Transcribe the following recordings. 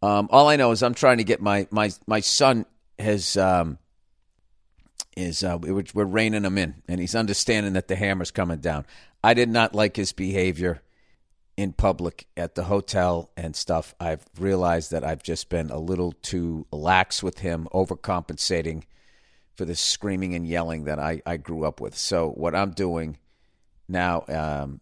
All I know is I'm trying to get my son we're reining him in, and he's understanding that the hammer's coming down. I did not like his behavior in public at the hotel and stuff. I've realized that I've just been a little too lax with him, overcompensating for the screaming and yelling that I grew up with. So what I'm doing now,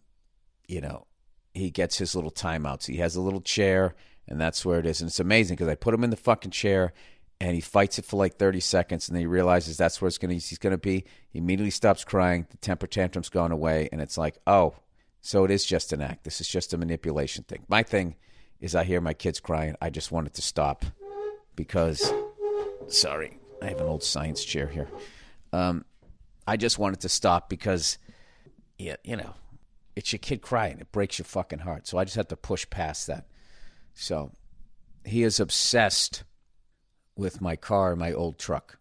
he gets his little timeouts. He has a little chair, and that's where it is. And it's amazing because I put him in the fucking chair, and he fights it for like 30 seconds, and then he realizes that's where he's going to be. He immediately stops crying. The temper tantrum's gone away, and it's like, oh, so it is just an act. This is just a manipulation thing. My thing is I hear my kids crying. I just want it to stop because, sorry, I have an old science chair here. I just want it to stop because, it's your kid crying. It breaks your fucking heart. So I just have to push past that. So he is obsessed with my car, my old truck.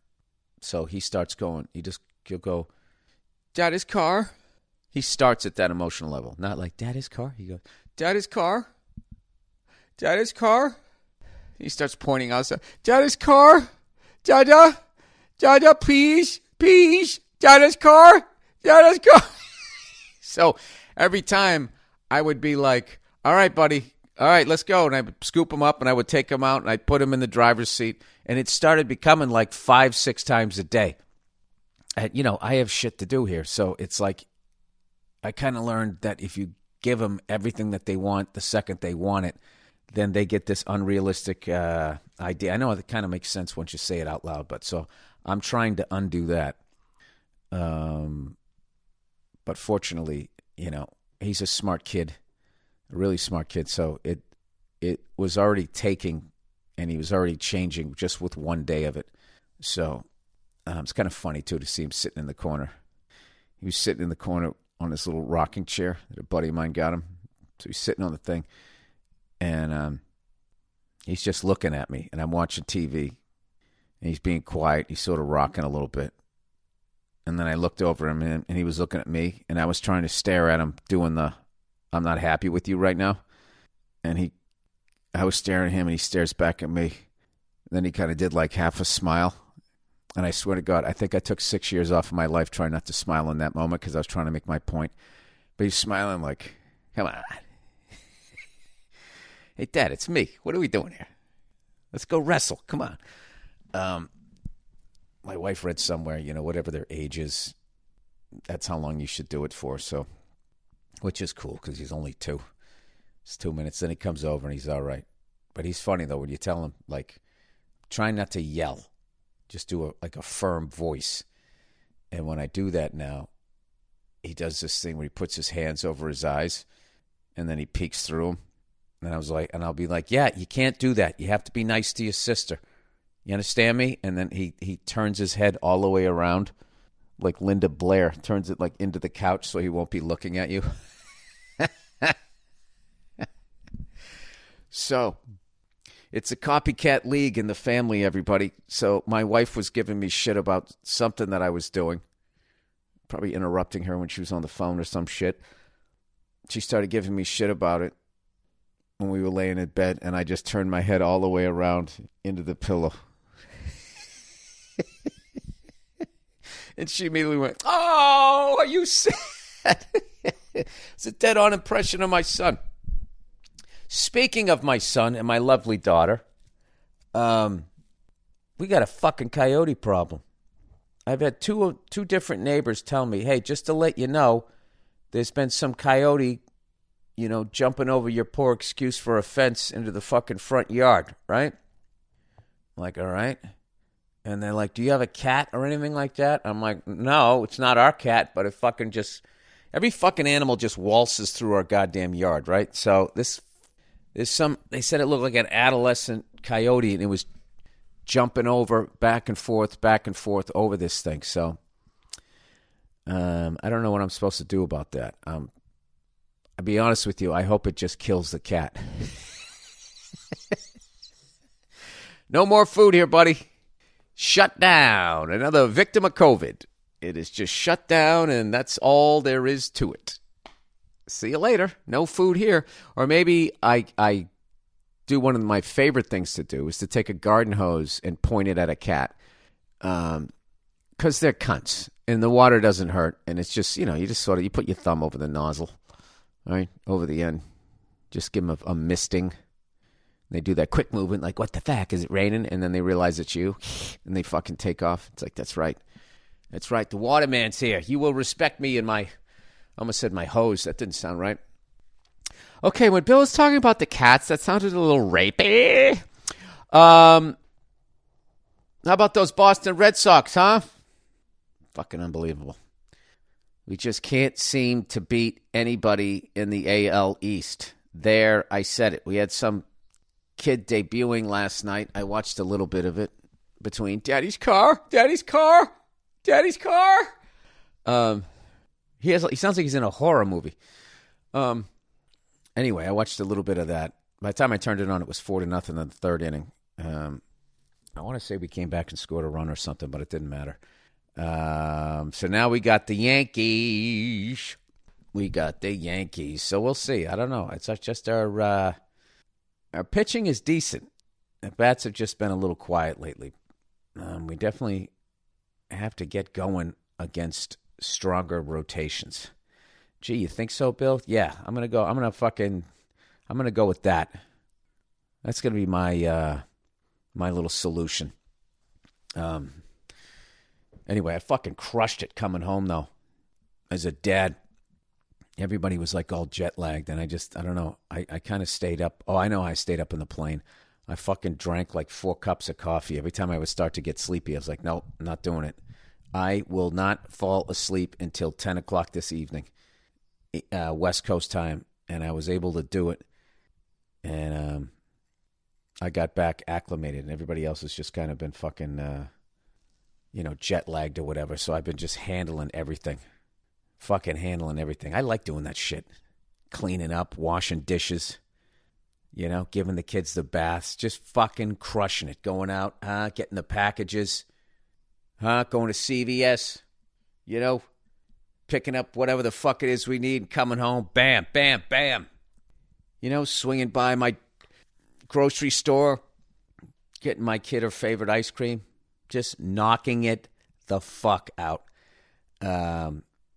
So he starts going, he'll go, Daddy's car. He starts at that emotional level. Not like, Daddy's car. He goes, Daddy's car. Daddy's car. He starts pointing outside. Daddy's car. Dada. Dada, please. Please. Daddy's car. Daddy's car. So every time I would be like, all right, buddy. All right, let's go. And I would scoop him up and I would take him out and I'd put him in the driver's seat. And it started becoming like 5-6 times a day. And, I have shit to do here. So it's like, I kind of learned that if you give them everything that they want the second they want it, then they get this unrealistic idea. I know it kind of makes sense once you say it out loud, but so I'm trying to undo that. But fortunately, he's a smart kid, a really smart kid. So it was already taking, and he was already changing just with one day of it. So it's kind of funny, too, to see him sitting in the corner. He was sitting in the corner on this little rocking chair that a buddy of mine got him. So he's sitting on the thing, and he's just looking at me, and I'm watching TV, and he's being quiet. He's sort of rocking a little bit. And then I looked over him, and he was looking at me, and I was trying to stare at him doing the, I'm not happy with you right now. And I was staring at him, and he stares back at me. And then he kind of did like half a smile. And I swear to God, I think I took 6 years off of my life trying not to smile in that moment because I was trying to make my point. But he's smiling like, come on. Hey, Dad, it's me. What are we doing here? Let's go wrestle. Come on. My wife read somewhere, whatever their age is, that's how long you should do it for. So, which is cool because he's only 2. It's 2 minutes. Then he comes over and he's all right. But he's funny, though, when you tell him, like, try not to yell. Just do a firm voice. And when I do that now, he does this thing where he puts his hands over his eyes and then he peeks through them. And I'll be like, yeah, you can't do that. You have to be nice to your sister. You understand me? And then he turns his head all the way around like Linda Blair, turns it like into the couch so he won't be looking at you. So it's a copycat league in the family, everybody. So my wife was giving me shit about something that I was doing. Probably interrupting her when she was on the phone or some shit. She started giving me shit about it when we were laying in bed, and I just turned my head all the way around into the pillow. And she immediately went, oh, are you sad? It's a dead-on impression of my son. Speaking of my son and my lovely daughter, we got a fucking coyote problem. I've had two different neighbors tell me, hey, just to let you know, there's been some coyote, jumping over your poor excuse for a fence into the fucking front yard, right? I'm like, all right. And they're like, do you have a cat or anything like that? I'm like, no, it's not our cat, but it fucking every fucking animal just waltzes through our goddamn yard, right? So they said it looked like an adolescent coyote, and it was jumping over back and forth over this thing. So I don't know what I'm supposed to do about that. I'll be honest with you. I hope it just kills the cat. No more food here, buddy. Shut down. Another victim of COVID. It is just shut down, and that's all there is to it. See you later. No food here. Or maybe I do one of my favorite things to do is to take a garden hose and point it at a cat. Because they're cunts and the water doesn't hurt. And it's just, you just sort of, you put your thumb over the nozzle, right? Over the end. Just give them a misting. They do that quick movement like, what the fuck? Is it raining? And then they realize it's you and they fucking take off. It's like, that's right. That's right. The waterman's here. You will respect me and my, I almost said my hose. That didn't sound right. Okay, when Bill was talking about the cats, that sounded a little rapey. How about those Boston Red Sox, huh? Fucking unbelievable. We just can't seem to beat anybody in the AL East. There, I said it. We had some kid debuting last night. I watched a little bit of it between Daddy's car. He sounds like he's in a horror movie. Anyway, I watched a little bit of that. By the time I turned it on, it was 4-0 in the third inning. I want to say we came back and scored a run or something, but it didn't matter. So now we got the Yankees. So we'll see. I don't know. It's just our pitching is decent. The bats have just been a little quiet lately. We definitely have to get going against stronger rotations. Gee, you think so, Bill? Yeah, I'm gonna go with that. That's gonna be my my little solution. Anyway, I fucking crushed it coming home though. As a dad, everybody was like all jet lagged, and I don't know. I kind of stayed up. Oh, I know I stayed up in the plane. I fucking drank like 4 cups of coffee. Every time I would start to get sleepy, I was like, no, I'm not doing it. I will not fall asleep until 10 o'clock this evening, West Coast time. And I was able to do it. And I got back acclimated, and everybody else has just kind of been fucking, jet lagged or whatever. So I've been just handling everything. Fucking handling everything. I like doing that shit. Cleaning up, washing dishes. Giving the kids the baths, just fucking crushing it. Going out, getting the packages, going to CVS, picking up whatever the fuck it is we need, coming home, bam, bam, bam. Swinging by my grocery store, getting my kid her favorite ice cream, just knocking it the fuck out. And